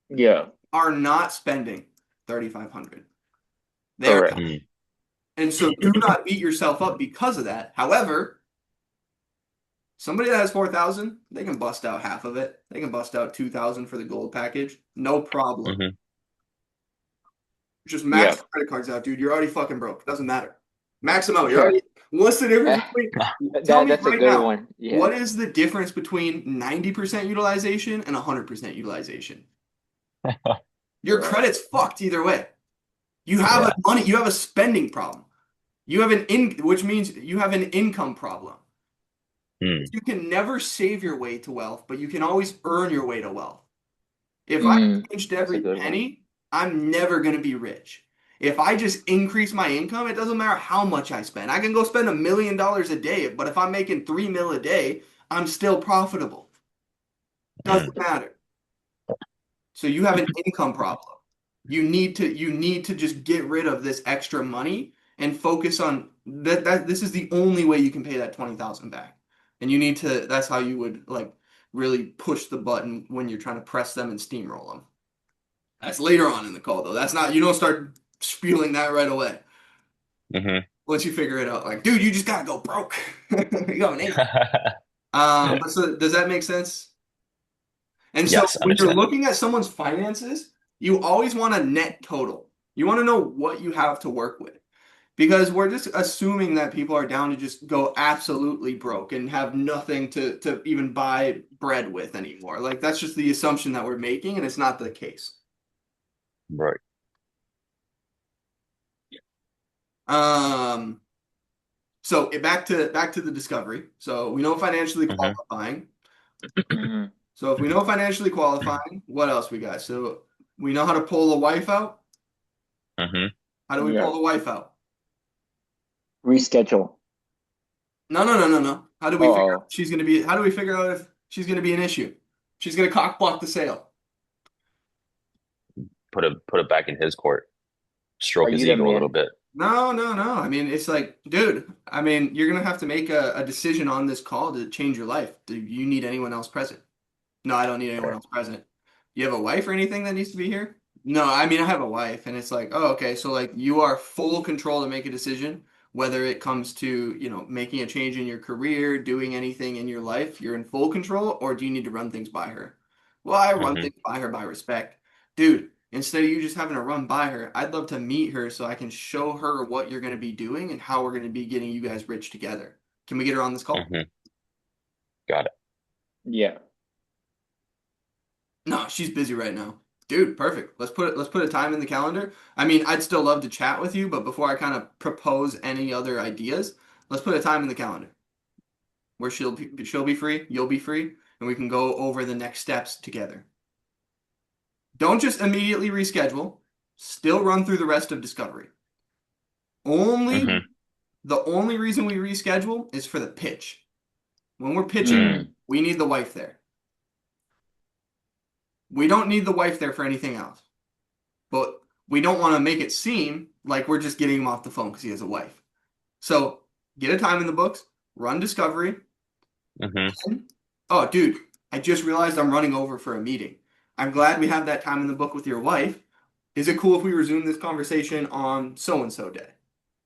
Speaker 4: Yeah.
Speaker 1: are not spending 3,500. They're not.
Speaker 4: Correct.
Speaker 2: Mm,
Speaker 1: And so do not beat yourself up because of that. However, somebody that has 4,000, they can bust out half of it. They can bust out 2,000 for the gold package. No problem.
Speaker 2: hmm
Speaker 1: Just
Speaker 4: Yeah.
Speaker 1: max the credit cards out, dude. You're already fucking broke. Doesn't matter. Max them out. You're
Speaker 4: Yeah.
Speaker 1: already. What's the difference between? Tell me
Speaker 4: That's a
Speaker 1: right
Speaker 4: good
Speaker 1: now.
Speaker 4: one. Yeah.
Speaker 1: What is the difference between 90% utilization and 100% utilization? Your
Speaker 4: Right.
Speaker 1: credit's fucked either way. You have a
Speaker 2: Yeah.
Speaker 1: money. You have a spending problem. You have which means you have an income problem.
Speaker 2: Mm,
Speaker 1: You can never save your way to wealth, but you can always earn your way to wealth. If I pinched
Speaker 4: That's a
Speaker 1: every
Speaker 4: good one.
Speaker 1: penny, I'm never going to be rich. If I just increase my income, it doesn't matter how much I spend. I can go spend $1 million a day, but if I'm making 3 mil a day, I'm still profitable. Doesn't
Speaker 2: mm,
Speaker 1: matter. So you have an income problem. You need to just get rid of this extra money and focus on that this is the only way you can pay that 20,000 back. And you need to that's how you would like really push the button when you're trying to press them and steamroll them. That's later on in the call though. That's not you don't start spewing that right away.
Speaker 2: hmm
Speaker 1: Once you figure it out like, dude, you just gotta go broke. You going in. But so does that make sense? And so
Speaker 2: Yes,
Speaker 1: when you're
Speaker 2: understand.
Speaker 1: looking at someone's finances, you always want a net total. You want to know what you have to work with because we're just assuming that people are down to just go absolutely broke and have nothing to even buy bread with anymore. Like that's just the assumption that we're making, and it's not the case.
Speaker 2: Right.
Speaker 1: Um, so back to the discovery. So we know financially
Speaker 2: hmm
Speaker 1: qualifying.
Speaker 4: Hmm.
Speaker 1: So if we know financially qualifying, what else we got? So we know how to pull a wife out.
Speaker 2: hmm
Speaker 1: How do we pull
Speaker 4: Yeah.
Speaker 1: the wife out?
Speaker 4: Reschedule.
Speaker 1: No, no, no, no, no. How do we figure out
Speaker 4: Oh,
Speaker 1: if she's going to be? How do we figure out if she's going to be an issue? She's going to cock block the sale.
Speaker 2: Put it back in his court.
Speaker 4: are
Speaker 2: Stroke his
Speaker 4: you the
Speaker 2: ego a little
Speaker 4: man?
Speaker 2: bit.
Speaker 1: No, no, no. I mean, it's like, dude. I mean, you're going to have to make a decision on this call to change your life. Do you need anyone else present? No, I don't need anyone
Speaker 2: Right.
Speaker 1: else present. You have a wife or anything that needs to be here? No, I mean, I have a wife, and it's like, oh, okay. So like, you are full control to make a decision, whether it comes to, making a change in your career, doing anything in your life, you're in full control, or do you need to run things by her? Well, I run
Speaker 2: hmm
Speaker 1: things by her by respect. Dude, instead of you just having to run by her, I'd love to meet her so I can show her what you're going to be doing and how we're going to be getting you guys rich together. Can we get her on this call?
Speaker 2: hmm Got it.
Speaker 4: Yeah.
Speaker 1: No, she's busy right now. Dude, perfect. Let's put a time in the calendar. I mean, I'd still love to chat with you, but before I kind of propose any other ideas, let's put a time in the calendar where she'll be free, you'll be free, and we can go over the next steps together. Don't just immediately reschedule. Still run through the rest of Discovery. Only
Speaker 2: hmm
Speaker 1: the only reason we reschedule is for the pitch. When we're pitching,
Speaker 2: Mm,
Speaker 4: Mm.
Speaker 1: we need the wife there. We don't need the wife there for anything else. But we don't want to make it seem like we're just getting him off the phone because he has a wife. So get a time in the books, run Discovery.
Speaker 2: hmm
Speaker 1: Oh, dude, I just realized I'm running over for a meeting. I'm glad we have that time in the book with your wife. Is it cool if we resume this conversation on so and so day?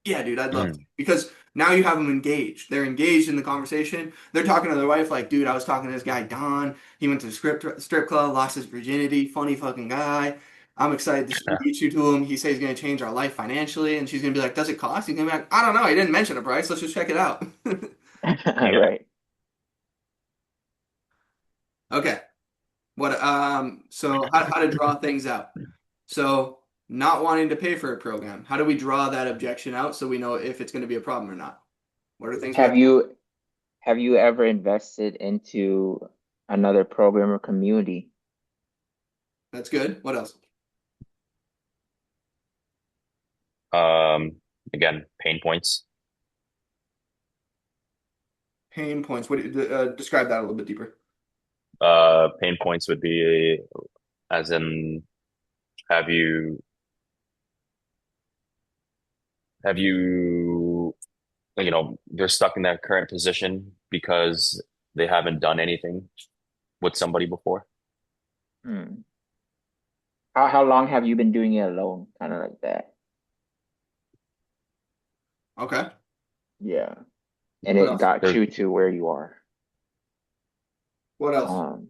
Speaker 1: Yeah, dude, I'd love to.
Speaker 2: mm,
Speaker 1: Because now you have them engaged. They're engaged in the conversation. They're talking to their wife like, dude, I was talking to this guy, Don. He went to the strip club, lost his virginity. Funny fucking guy. I'm excited to introduce you to him. He says he's going to change our life financially. And she's going to be like, does it cost? He's going to be like, I don't know. He didn't mention a price. Let's just check it out.
Speaker 2: yeah.
Speaker 4: Right.
Speaker 1: Okay. So how to draw things out. So not wanting to pay for a program. How do we draw that objection out so we know if it's going to be a problem or not? What are things we have?
Speaker 4: Have you have you ever invested into another program or community?
Speaker 1: That's good. What else?
Speaker 2: Um, again, pain points.
Speaker 1: Pain points. Describe that a little bit deeper.
Speaker 2: Pain points would be as in have you have you they're stuck in that current position because they haven't done anything with somebody before.
Speaker 4: Hmm. How long have you been doing it alone? Kind of like that.
Speaker 1: Okay.
Speaker 4: Yeah. And
Speaker 1: What
Speaker 4: it
Speaker 1: else?
Speaker 4: got
Speaker 2: They're
Speaker 4: you to where you are.
Speaker 1: What else?
Speaker 4: Um,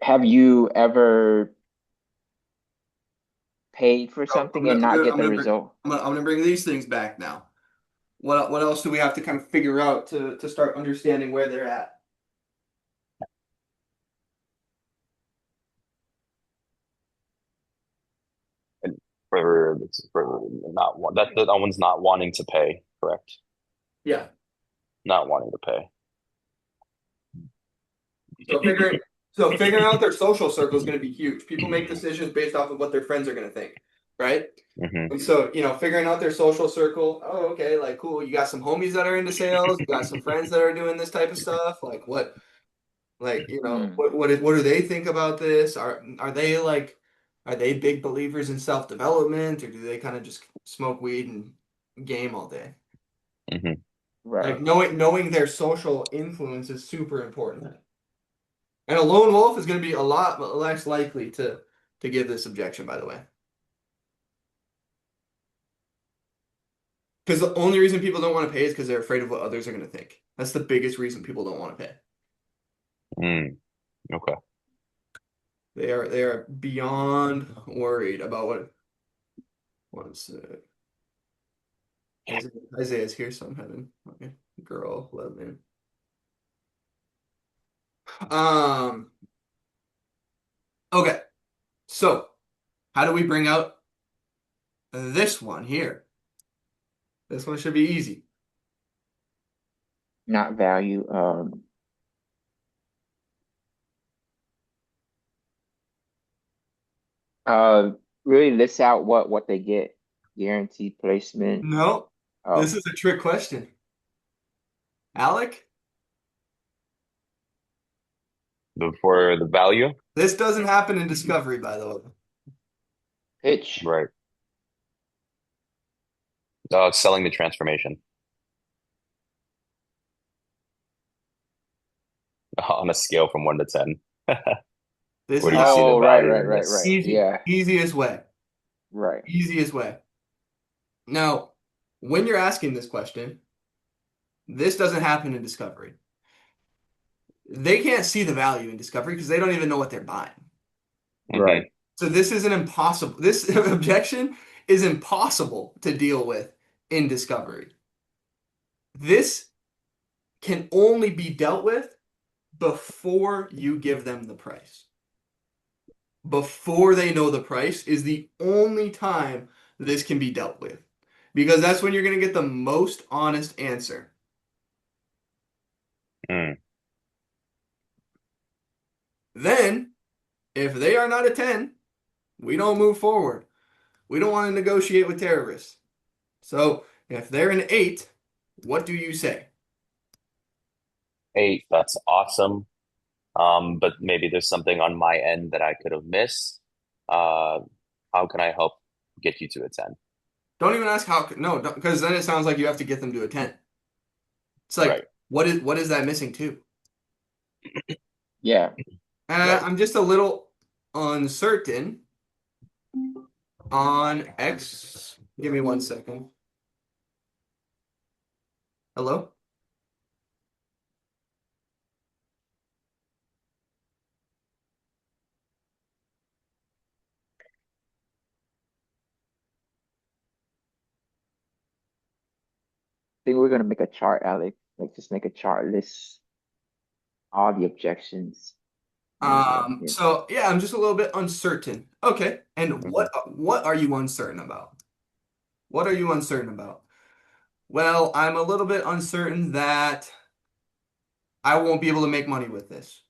Speaker 4: have you ever paid for
Speaker 1: So
Speaker 4: something and not get the result?
Speaker 1: I'm gonna bring these things back now. What else do we have to kind of figure out to start understanding where they're at?
Speaker 2: for not one that one's not wanting to pay, correct?
Speaker 1: Yeah.
Speaker 2: Not wanting to pay.
Speaker 1: So figuring out their social circle is going to be huge. People make decisions based off of what their friends are going to think, right?
Speaker 2: Hmm.
Speaker 1: And so, figuring out their social circle, oh, okay, like cool, you got some homies that are into sales, you got some friends that are doing this type of stuff. Like what
Speaker 4: Hmm.
Speaker 1: what do they think about this? Are they big believers in self-development, or do they kind of just smoke weed and game all day?
Speaker 2: Hmm.
Speaker 1: Like
Speaker 4: Right.
Speaker 1: knowing their social influence is super important. And a lone wolf is going to be a lot less likely to give this objection, by the way. Because the only reason people don't want to pay is because they're afraid of what others are going to think. That's the biggest reason people don't want to pay.
Speaker 2: Mm, okay.
Speaker 1: They are beyond worried about what's Isaiah's here, so I'm having okay, girl, love man. Um, okay, so how do we bring out this one here? This one should be easy.
Speaker 4: Not value. Uh, really lists out what they get. Guaranteed placement.
Speaker 1: No, this
Speaker 4: Oh,
Speaker 1: is a trick question. Alec,
Speaker 2: For the value,
Speaker 1: this doesn't happen in Discovery, by the way.
Speaker 4: pitch.
Speaker 2: right? Selling the transformation on a scale from 1 to 10.
Speaker 1: This
Speaker 2: Where
Speaker 1: is
Speaker 2: do you see the
Speaker 4: Oh, right,
Speaker 2: value
Speaker 4: right,
Speaker 2: in
Speaker 4: right,
Speaker 2: this?
Speaker 4: right. Yeah,
Speaker 1: easiest way.
Speaker 4: right.
Speaker 1: Easiest way. Now, when you're asking this question, this doesn't happen in Discovery. They can't see the value in Discovery because they don't even know what they're buying.
Speaker 2: Hmm.
Speaker 4: Right.
Speaker 1: So this is an impossible, this objection is impossible to deal with in Discovery. This can only be dealt with before you give them the price. Before they know the price is the only time this can be dealt with. Because that's when you're going to get the most honest answer.
Speaker 2: Mm.
Speaker 1: Then, if they are not a 10, we don't move forward. We don't want to negotiate with terrorists. So, if they're an 8, what do you say?
Speaker 2: 8, that's awesome. But maybe there's something on my end that I could have missed. Uh, how can I help get you to a 10?
Speaker 1: Don't even ask how, no, because then it sounds like you have to get them to a 10. It's like,
Speaker 2: Right,
Speaker 1: what is that missing too?
Speaker 4: Yeah.
Speaker 1: And
Speaker 2: right.
Speaker 1: I'm just a little uncertain on X. Give me 1 second. Hello?
Speaker 4: Think we're gonna make a chart, Alex. Like just make a chart, list all the objections. And yeah.
Speaker 1: So yeah, I'm just a little bit uncertain. Okay. And
Speaker 2: Hmm.
Speaker 1: what are you uncertain about? What are you uncertain about? Well, I'm a little bit uncertain that I won't be able to make money with this.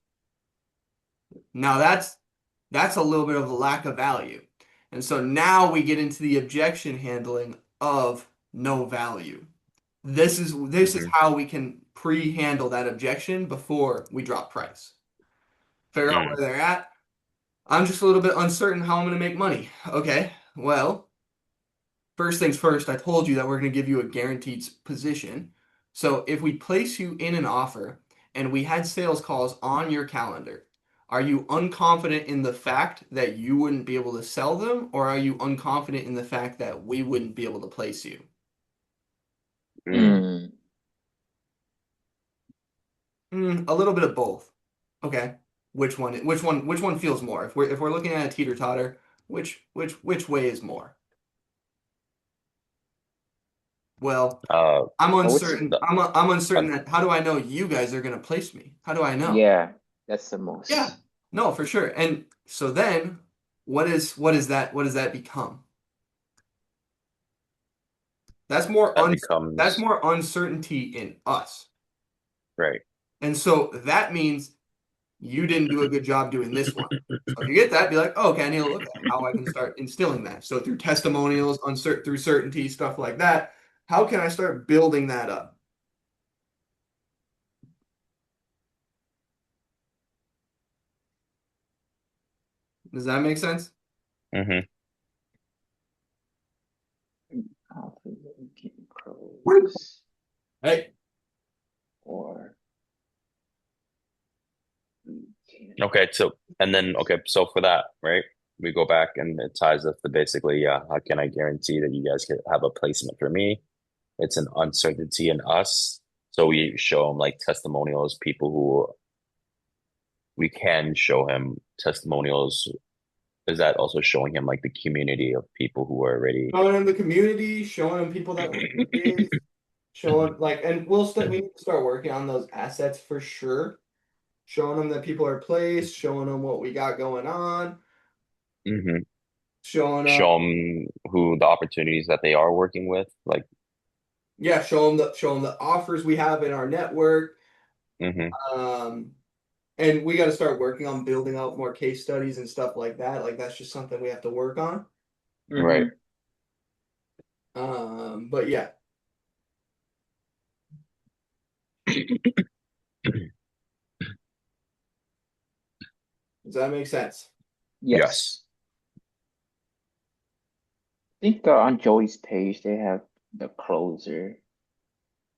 Speaker 1: Now that's a little bit of a lack of value. And so now we get into the objection handling of no value. This is
Speaker 2: Hmm.
Speaker 1: how we can pre-handle that objection before we drop price. Figure out where
Speaker 2: Mm.
Speaker 1: they're at. I'm just a little bit uncertain how I'm going to make money. Okay, well, first things first, I told you that we're going to give you a guaranteed position. So if we place you in an offer and we had sales calls on your calendar, are you unconfident in the fact that you wouldn't be able to sell them, or are you unconfident in the fact that we wouldn't be able to place you?
Speaker 2: Mm.
Speaker 4: Mm.
Speaker 1: A little bit of both. Okay. Which one feels more? If we're looking at a teeter-totter, which way is more? Well,
Speaker 2: Uh,
Speaker 1: I'm
Speaker 4: I would s-
Speaker 1: uncertain.
Speaker 2: the,
Speaker 1: I'm
Speaker 2: uh,
Speaker 1: uncertain that how do I know you guys are gonna place me? How do I know?
Speaker 4: yeah, that's the
Speaker 1: Yeah.
Speaker 4: most.
Speaker 1: No, for sure. And so then what does that become? That's more
Speaker 2: that
Speaker 1: un that's
Speaker 2: becomes
Speaker 1: more uncertainty in us.
Speaker 2: right.
Speaker 1: And so that means you didn't do a good job doing this one. So if you get that, be like, oh, okay, I need to look at how I can start instilling that. So through testimonials, through certainty, stuff like that, how can I start building that up? Does that make sense?
Speaker 2: Hmm.
Speaker 4: Confident can close
Speaker 1: Hey,
Speaker 4: or we can.
Speaker 2: Okay, so and then okay, so for that, right? We go back and it ties up to basically, yeah, how can I guarantee that you guys can have a placement for me? It's an uncertainty in us. So we show him like testimonials, people who we can show him testimonials. Is that also showing him like the community of people who are already
Speaker 1: showing them the community, showing them people that we is, showing like, and we need to start working on those assets for sure. Showing them that people are placed, showing them what we got going on,
Speaker 2: Mhm.
Speaker 1: showing
Speaker 2: Show them who the opportunities that they are working with? Like,
Speaker 1: yeah, show them the offers we have in our network.
Speaker 2: hmm.
Speaker 1: Um, and we got to start working on building out more case studies and stuff like that. Like that's just something we have to work on.
Speaker 2: Right.
Speaker 4: Mm-hmm.
Speaker 1: But yeah, does that make sense?
Speaker 2: Yes.
Speaker 4: Yes. I think on Joey's page they have the closer,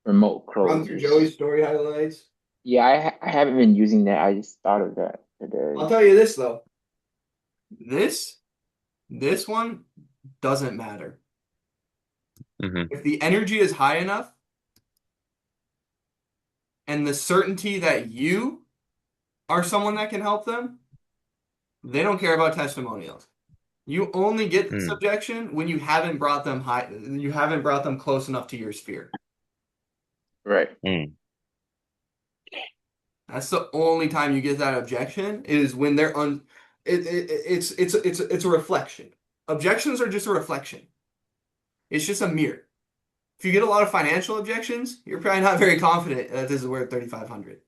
Speaker 4: remote
Speaker 1: Run through
Speaker 4: closers.
Speaker 1: Joey's story highlights.
Speaker 4: Yeah, I haven't been using that. I just thought of that
Speaker 1: I'll
Speaker 4: today.
Speaker 1: tell you this though. This this one doesn't matter.
Speaker 2: Hmm.
Speaker 1: If the energy is high enough and the certainty that you are someone that can help them, they don't care about testimonials. You only get this
Speaker 2: Mm.
Speaker 1: objection when you haven't brought them close enough to your sphere.
Speaker 4: Right.
Speaker 2: Mm.
Speaker 1: That's the only time you get that objection is when they're un it's a reflection. Objections are just a reflection. It's just a mirror. If you get a lot of financial objections, you're probably not very confident that this is worth 3,500.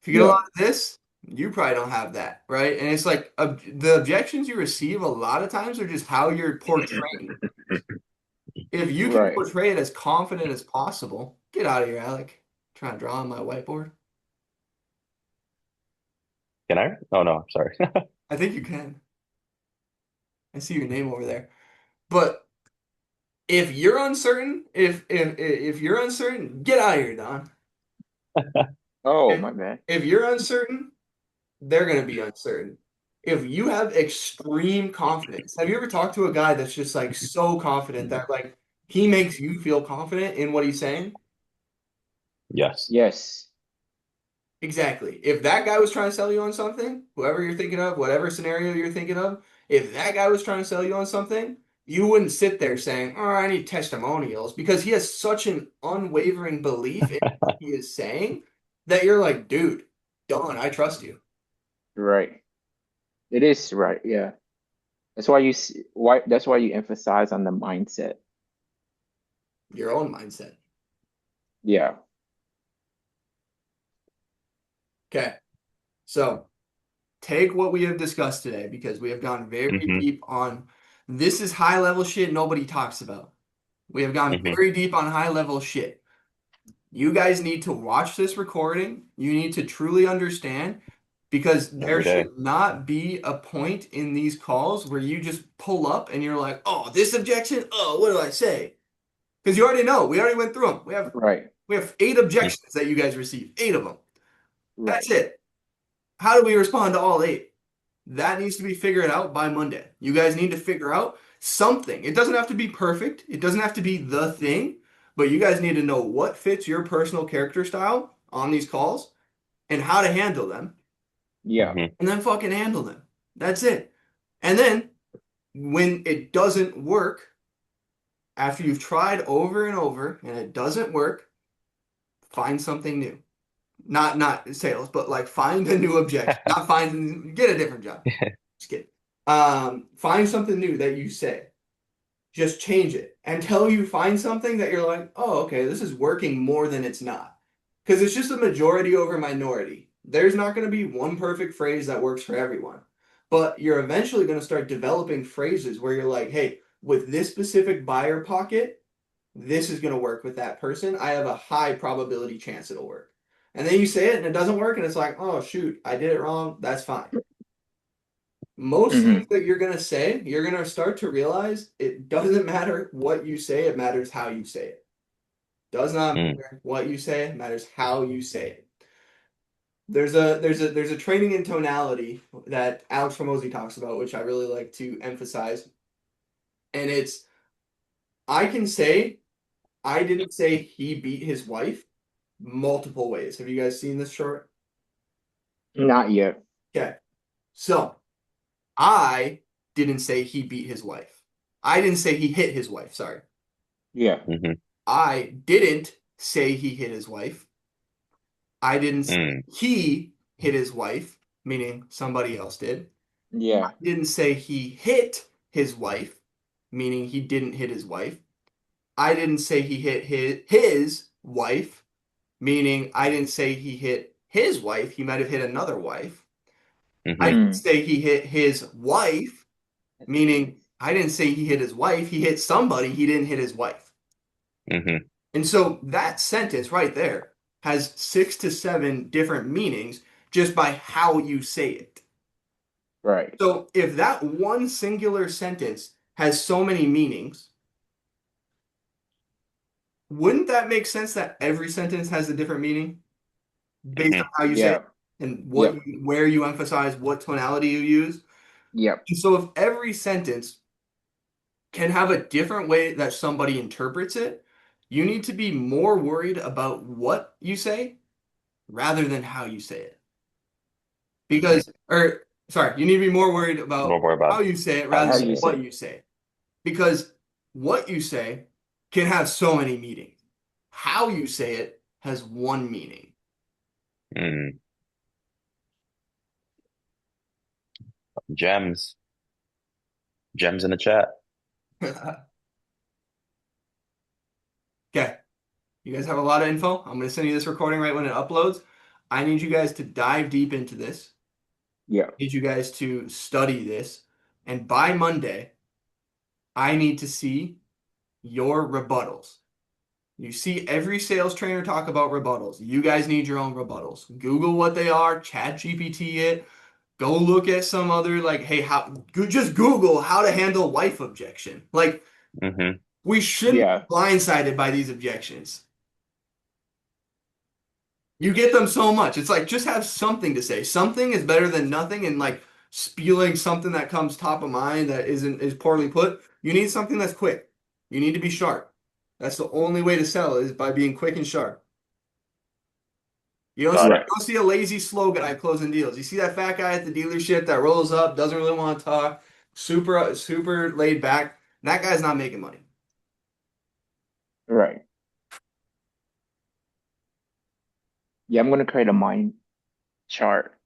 Speaker 1: If you get a
Speaker 4: Yeah.
Speaker 1: lot of this, you probably don't have that, right? And it's like the objections you receive a lot of times are just how you're portraying. If you can
Speaker 4: Right.
Speaker 1: portray it as confident as possible, get out of here, Alec. Trying to draw on my whiteboard.
Speaker 2: Can I? Oh no, sorry.
Speaker 1: I think you can. I see your name over there. But if you're uncertain, if you're uncertain, get out of here, Don.
Speaker 4: Oh,
Speaker 1: If
Speaker 4: my bad.
Speaker 1: if you're uncertain, they're gonna be uncertain. If you have extreme confidence, have you ever talked to a guy that's just like so confident that like he makes you feel confident in what he's saying?
Speaker 2: Yes.
Speaker 4: Yes.
Speaker 1: Exactly. If that guy was trying to sell you on something, whoever you're thinking of, whatever scenario you're thinking of, if that guy was trying to sell you on something, you wouldn't sit there saying, "Oh, I need testimonials," because he has such an unwavering belief in what he is saying that you're like, "Dude, Don, I trust you."
Speaker 4: Right. It is right. Yeah. That's why why that's why you emphasize on the mindset.
Speaker 1: Your own mindset.
Speaker 4: Yeah.
Speaker 1: Okay. So take what we have discussed today because we have gone very
Speaker 2: Hmm.
Speaker 1: deep on this is high level shit nobody talks about. We have gone
Speaker 2: Hmm.
Speaker 1: very deep on high level shit. You guys need to watch this recording. You need to truly understand. because there
Speaker 2: every day.
Speaker 1: should not be a point in these calls where you just pull up and you're like, oh, this objection, oh, what do I say? Because you already know, we already went through them.
Speaker 4: Right.
Speaker 1: We have 8 objections that you guys received, 8 of them.
Speaker 4: Right.
Speaker 1: That's it. How do we respond to all 8? That needs to be figured out by Monday. You guys need to figure out something. It doesn't have to be perfect. It doesn't have to be the thing, but you guys need to know what fits your personal character style on these calls and how to handle them,
Speaker 4: Yeah.
Speaker 2: Hmm.
Speaker 1: and then fucking handle them. That's it. And then when it doesn't work, after you've tried over and over and it doesn't work, find something new. Not sales, but like find a new objection. Not find get a different job. Just kidding. Find something new that you say. Just change it until you find something that you're like, oh, okay, this is working more than it's not. Because it's just a majority over minority. There's not going to be one perfect phrase that works for everyone. But you're eventually going to start developing phrases where you're like, hey, with this specific buyer pocket, this is going to work with that person. I have a high probability chance it'll work. And then you say it and it doesn't work, and it's like, oh, shoot, I did it wrong. That's fine. Most things
Speaker 4: Hmm.
Speaker 1: that you're going to say, you're going to start to realize it doesn't matter what you say, it matters how you say it. Does not
Speaker 2: Mm.
Speaker 1: matter what you say, it matters how you say it. There's a training in tonality that Alex Hormozy talks about, which I really like to emphasize. And it's I can say I didn't say he beat his wife multiple ways. Have you guys seen this short?
Speaker 4: Not yet.
Speaker 1: Okay. So I didn't say he beat his wife. I didn't say he hit his wife, sorry.
Speaker 4: Yeah.
Speaker 2: Hmm.
Speaker 1: I didn't say he hit his wife. I didn't say
Speaker 2: Mm.
Speaker 1: he hit his wife, meaning somebody else did. I
Speaker 4: Yeah.
Speaker 1: didn't say he hit his wife, meaning he didn't hit his wife. I didn't say he hit his wife, meaning I didn't say he hit his wife. He might have hit another wife. I
Speaker 2: Hmm.
Speaker 1: didn't
Speaker 4: Mm.
Speaker 1: say he hit his wife, meaning I didn't say he hit his wife. He hit somebody. He didn't hit his wife.
Speaker 2: Hmm.
Speaker 1: And so that sentence right there has 6 to 7 different meanings just by how you say it.
Speaker 4: Right.
Speaker 1: So if that one singular sentence has so many meanings, wouldn't that make sense that every sentence has a different meaning based on
Speaker 2: Hmm.
Speaker 1: how you say it
Speaker 4: Yeah.
Speaker 1: and
Speaker 4: Yep.
Speaker 1: where you emphasize, what tonality you use?
Speaker 4: Yep.
Speaker 1: And so if every sentence can have a different way that somebody interprets it, you need to be more worried about what you say rather than how you say it.
Speaker 2: Hmm.
Speaker 1: Or sorry, you need to be more worried
Speaker 2: More
Speaker 1: about
Speaker 2: worry
Speaker 1: how
Speaker 2: about
Speaker 1: you say it
Speaker 2: how you
Speaker 1: rather
Speaker 4: How
Speaker 1: than
Speaker 2: say
Speaker 4: you
Speaker 2: it.
Speaker 4: say
Speaker 1: what
Speaker 4: it.
Speaker 1: you say. Because what you say can have so many meanings. How you say it has one meaning.
Speaker 2: Mm. Gems. Gems in the chat.
Speaker 1: Okay, you guys have a lot of info. I'm going to send you this recording right when it uploads. I need you guys to dive deep into this.
Speaker 4: Yeah.
Speaker 1: I need you guys to study this. And by Monday, I need to see your rebuttals. You see every sales trainer talk about rebuttals. You guys need your own rebuttals. Google what they are, chat GPT it, go look at some other like, hey, just Google how to handle wife objection. Like,
Speaker 2: Hmm.
Speaker 1: we shouldn't be
Speaker 4: Yeah.
Speaker 1: blindsided by these objections. You get them so much. It's like just have something to say. Something is better than nothing, and like spewing something that comes top of mind that is poorly put. You need something that's quick. You need to be sharp. That's the only way to sell is by being quick and sharp.
Speaker 2: Got
Speaker 1: You
Speaker 2: it.
Speaker 4: Right.
Speaker 1: don't see a lazy, slow guy closing deals. You see that fat guy at the dealership that rolls up, doesn't really want to talk, super laid back. That guy's not making money.
Speaker 4: Right. Yeah, I'm gonna create a mind chart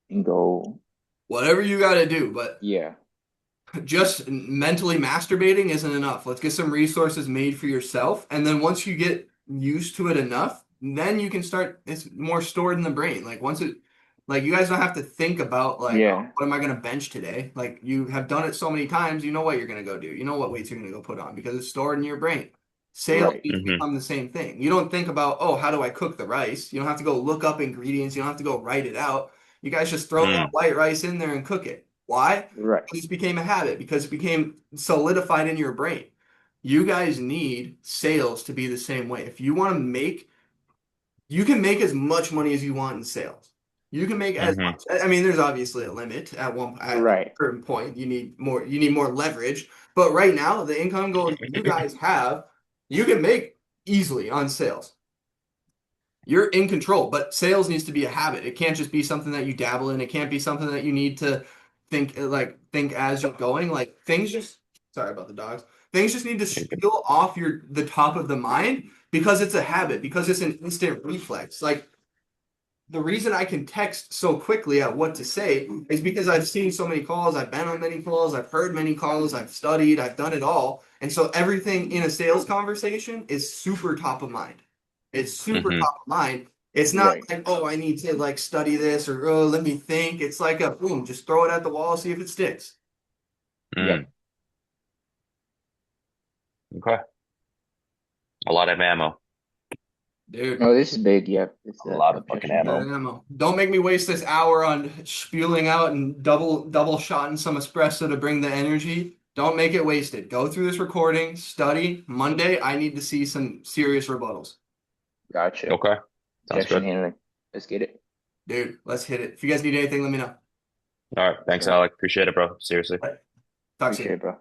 Speaker 4: and go,
Speaker 1: Whatever you got to do, but
Speaker 4: yeah.
Speaker 1: just mentally masturbating isn't enough. Let's get some resources made for yourself, and then once you get used to it enough, then you can start. It's more stored in the brain. Like you guys don't have to think about like, oh,
Speaker 4: Yeah.
Speaker 1: what am I gonna bench today? Like you have done it so many times, you know what you're gonna go do. You know what weights you're gonna go put on because it's stored in your brain. Sales
Speaker 4: Right.
Speaker 1: needs to
Speaker 2: Hmm.
Speaker 1: become the same thing. You don't think about, oh, how do I cook the rice? You don't have to go look up ingredients. You don't have to go write it out. You guys just throw that
Speaker 2: Mm.
Speaker 1: white rice in there and cook it. Why?
Speaker 4: Right.
Speaker 1: Because it became a habit, because it became solidified in your brain. You guys need sales to be the same way. If you want to make, you can make as much money as you want in sales. You can make as
Speaker 2: Hmm.
Speaker 1: much. I mean, there's obviously a limit at a
Speaker 4: Right.
Speaker 1: certain point. You need more leverage. But right now, the income goals you guys have, you can make easily on sales. You're in control, but sales needs to be a habit. It can't just be something that you dabble in. It can't be something that you need to think as you're going. Like things just sorry about the dogs. Things just need to spill off the top of the mind because it's a habit, because it's an instant reflex. Like the reason I can text so quickly at what to say is because I've seen so many calls, I've been on many calls, I've heard many calls, I've studied, I've done it all. And so everything in a sales conversation is super top of mind. It's super
Speaker 2: Hmm.
Speaker 1: top of mind. It's not
Speaker 4: Right.
Speaker 1: like, oh, I need to like study this or oh, let me think. It's like a boom, just throw it at the wall, see if it sticks.
Speaker 2: Mm.
Speaker 4: Yep.
Speaker 2: Okay. A lot of ammo.
Speaker 1: Dude,
Speaker 4: Oh, this is big. Yep. It's
Speaker 2: A lot of fucking
Speaker 4: objection
Speaker 2: ammo.
Speaker 4: handling.
Speaker 1: don't make me waste this hour on spewing out and double shotting some espresso to bring the energy. Don't make it wasted. Go through this recording, study. Monday, I need to see some serious rebuttals.
Speaker 4: Gotcha.
Speaker 2: Okay. Sounds
Speaker 4: Objection
Speaker 2: good.
Speaker 4: handling. Let's get it.
Speaker 1: Dude, let's hit it. If you guys need anything, let me know.
Speaker 2: All right. Thanks,
Speaker 4: All right.
Speaker 2: Alec. Appreciate it, bro. Seriously.
Speaker 1: Talk
Speaker 4: Appreciate
Speaker 1: soon.
Speaker 4: it, bro.